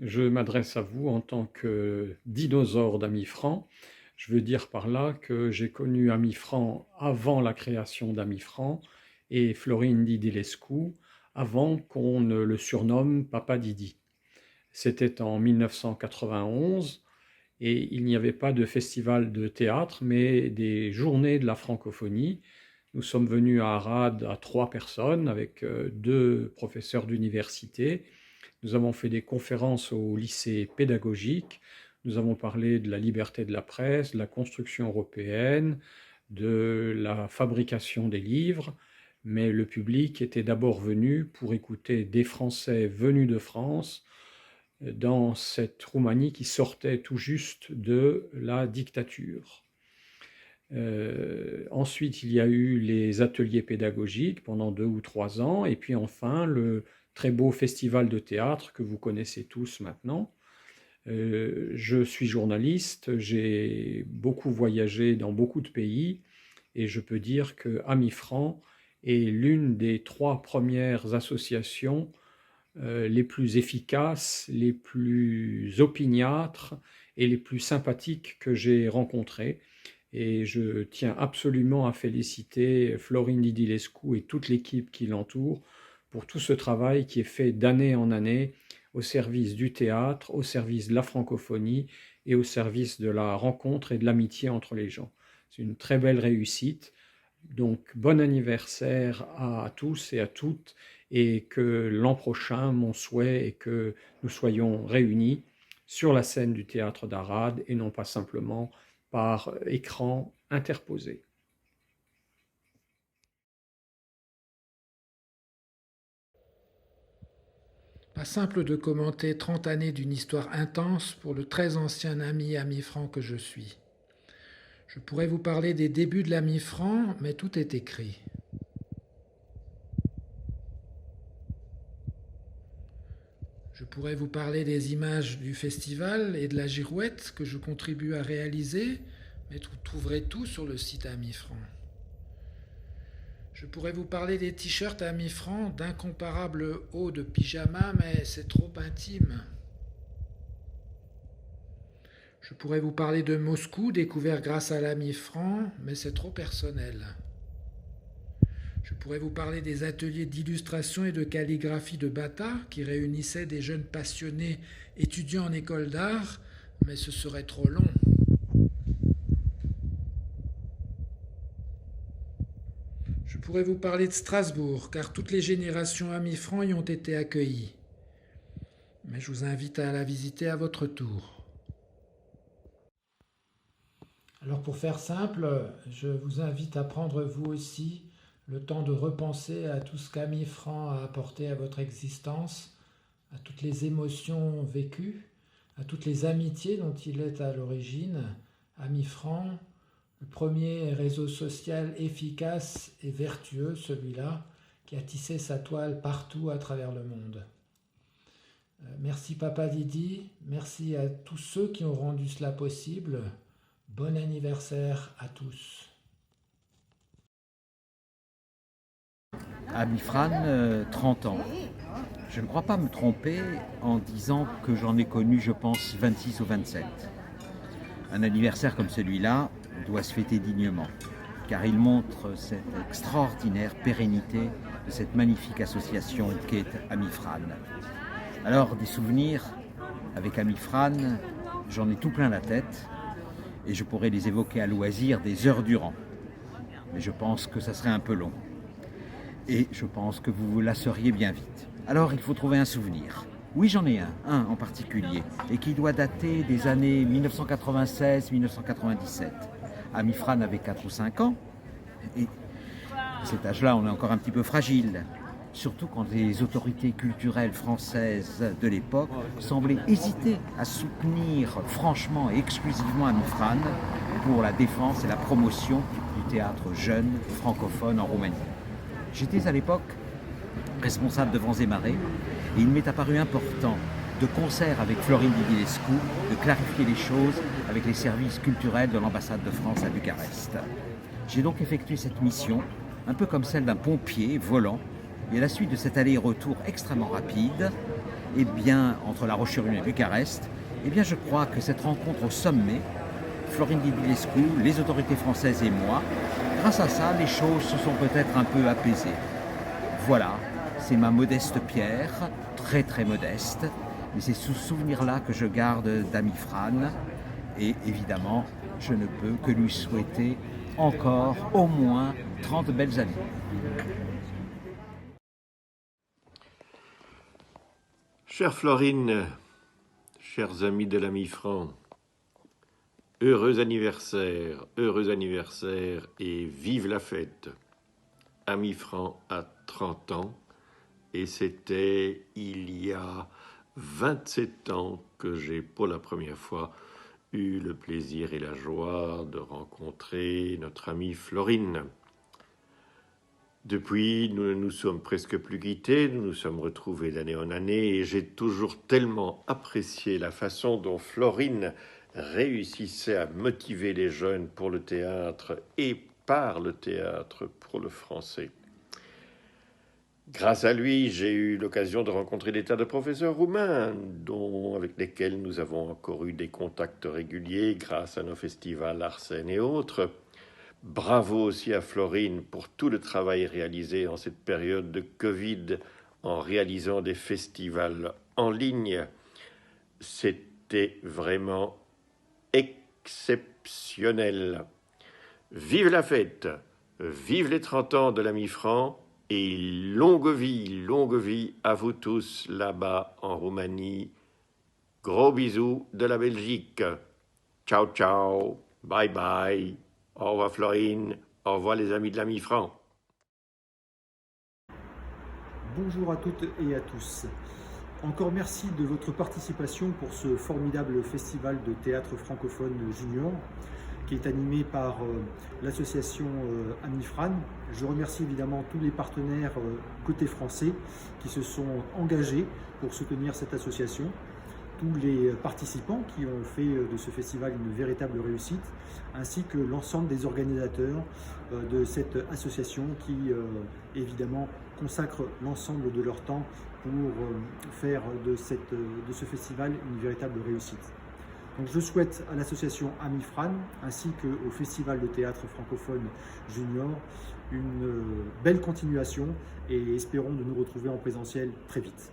Je m'adresse à vous en tant que dinosaure d'Ami Franc. Je veux dire par là que j'ai connu Ami Franc avant la création d'Ami Franc et Florine Didilescu avant qu'on ne le surnomme Papa Didi. C'était en 1991 et il n'y avait pas de festival de théâtre mais des journées de la francophonie. Nous sommes venus à Arad à 3 personnes avec 2 professeurs d'université. Nous avons fait des conférences au lycée pédagogique. Nous avons parlé de la liberté de la presse, de la construction européenne, de la fabrication des livres. Mais le public était d'abord venu pour écouter des Français venus de France dans cette Roumanie qui sortait tout juste de la dictature. Ensuite, il y a eu les ateliers pédagogiques pendant 2 ou 3 ans, et puis enfin le très beau festival de théâtre que vous connaissez tous maintenant. Je suis journaliste, j'ai beaucoup voyagé dans beaucoup de pays, et je peux dire que Ami Franc est l'une des 3 premières associations les plus efficaces, les plus opiniâtres et les plus sympathiques que j'ai rencontrées. Et je tiens absolument à féliciter Florine Didilescu et toute l'équipe qui l'entoure pour tout ce travail qui est fait d'année en année au service du théâtre, au service de la francophonie et au service de la rencontre et de l'amitié entre les gens. C'est une très belle réussite. Donc, bon anniversaire à tous et à toutes, et que l'an prochain, mon souhait est que nous soyons réunis sur la scène du théâtre d'Arad et non pas simplement par écran interposé. Pas simple de commenter 30 années d'une histoire intense pour le très ancien Ami Franc que je suis. Je pourrais vous parler des débuts de l'Ami Franc, mais tout est écrit. Je pourrais vous parler des images du festival et de la girouette que je contribue à réaliser, mais vous trouverez tout sur le site Ami Franc. Je pourrais vous parler des t-shirts à mi-franc, d'incomparables hauts de pyjama, mais c'est trop intime. Je pourrais vous parler de Moscou, découvert grâce à l'ami franc, mais c'est trop personnel. Je pourrais vous parler des ateliers d'illustration et de calligraphie de Bata, qui réunissaient des jeunes passionnés étudiants en école d'art, mais ce serait trop long. Je pourrais vous parler de Strasbourg, car toutes les générations amis francs y ont été accueillies. Mais je vous invite à la visiter à votre tour. Alors pour faire simple, je vous invite à prendre vous aussi le temps de repenser à tout ce qu'Ami Franc a apporté à votre existence, à toutes les émotions vécues, à toutes les amitiés dont il est à l'origine. Ami Franc, le premier réseau social efficace et vertueux, celui-là, qui a tissé sa toile partout à travers le monde. Merci Papa Didi, merci à tous ceux qui ont rendu cela possible. Bon anniversaire à tous. Ami Fran, 30 ans. Je ne crois pas me tromper en disant que j'en ai connu, je pense, 26 ou 27. Un anniversaire comme celui-là doit se fêter dignement, car il montre cette extraordinaire pérennité de cette magnifique association qu'est Ami Fran. Alors, des souvenirs avec Ami Fran, j'en ai tout plein la tête, et je pourrais les évoquer à loisir des heures durant. Mais je pense que ça serait un peu long. Et je pense que vous vous lasseriez bien vite. Alors il faut trouver un souvenir. Oui, j'en ai un en particulier, et qui doit dater des années 1996-1997. Ami Fran avait 4 ou 5 ans, et à cet âge-là, on est encore un petit peu fragile. Surtout quand les autorités culturelles françaises de l'époque semblaient hésiter à soutenir franchement et exclusivement Ami Fran pour la défense et la promotion du théâtre jeune francophone en Roumanie. J'étais à l'époque responsable de Vents et Marées et il m'est apparu important, de concert avec Florine Didilescu, de clarifier les choses avec les services culturels de l'ambassade de France à Bucarest. J'ai donc effectué cette mission, un peu comme celle d'un pompier volant, et à la suite de cet aller-retour extrêmement rapide, eh bien, entre La Roche-sur-Yon et Bucarest, eh bien, je crois que cette rencontre au sommet, Florine Dibilescu, les autorités françaises et moi, grâce à ça, les choses se sont peut-être un peu apaisées. Voilà, c'est ma modeste pierre, très très modeste, mais c'est ce souvenir-là que je garde d'Ami Fran, et évidemment, je ne peux que lui souhaiter encore au moins 30 belles années. Chère Florine, chers amis de l'Ami Fran, heureux anniversaire et vive la fête. Ami Fran a 30 ans et c'était il y a 27 ans que j'ai pour la première fois eu le plaisir et la joie de rencontrer notre amie Florine. Depuis, nous ne nous sommes presque plus quittés, nous nous sommes retrouvés d'année en année et j'ai toujours tellement apprécié la façon dont Florine réussissait à motiver les jeunes pour le théâtre et par le théâtre pour le français. Grâce à lui, j'ai eu l'occasion de rencontrer des tas de professeurs roumains, avec lesquels nous avons encore eu des contacts réguliers grâce à nos festivals Arsène et autres. Bravo aussi à Florine pour tout le travail réalisé en cette période de Covid en réalisant des festivals en ligne. C'était vraiment exceptionnel. Vive la fête, vive les 30 ans de l'Ami Fran et longue vie à vous tous là-bas en Roumanie. Gros bisous de la Belgique. Ciao, ciao, bye bye. Au revoir Florine, au revoir les amis de l'Ami Fran. Bonjour à toutes et à tous. Encore merci de votre participation pour ce formidable festival de théâtre francophone junior qui est animé par l'association Ami Fran. Je remercie évidemment tous les partenaires côté français qui se sont engagés pour soutenir cette association, tous les participants qui ont fait de ce festival une véritable réussite, ainsi que l'ensemble des organisateurs de cette association qui évidemment consacrent l'ensemble de leur temps pour faire de ce festival une véritable réussite. Donc je souhaite à l'association Ami Fran ainsi qu'au Festival de théâtre francophone junior une belle continuation et espérons de nous retrouver en présentiel très vite.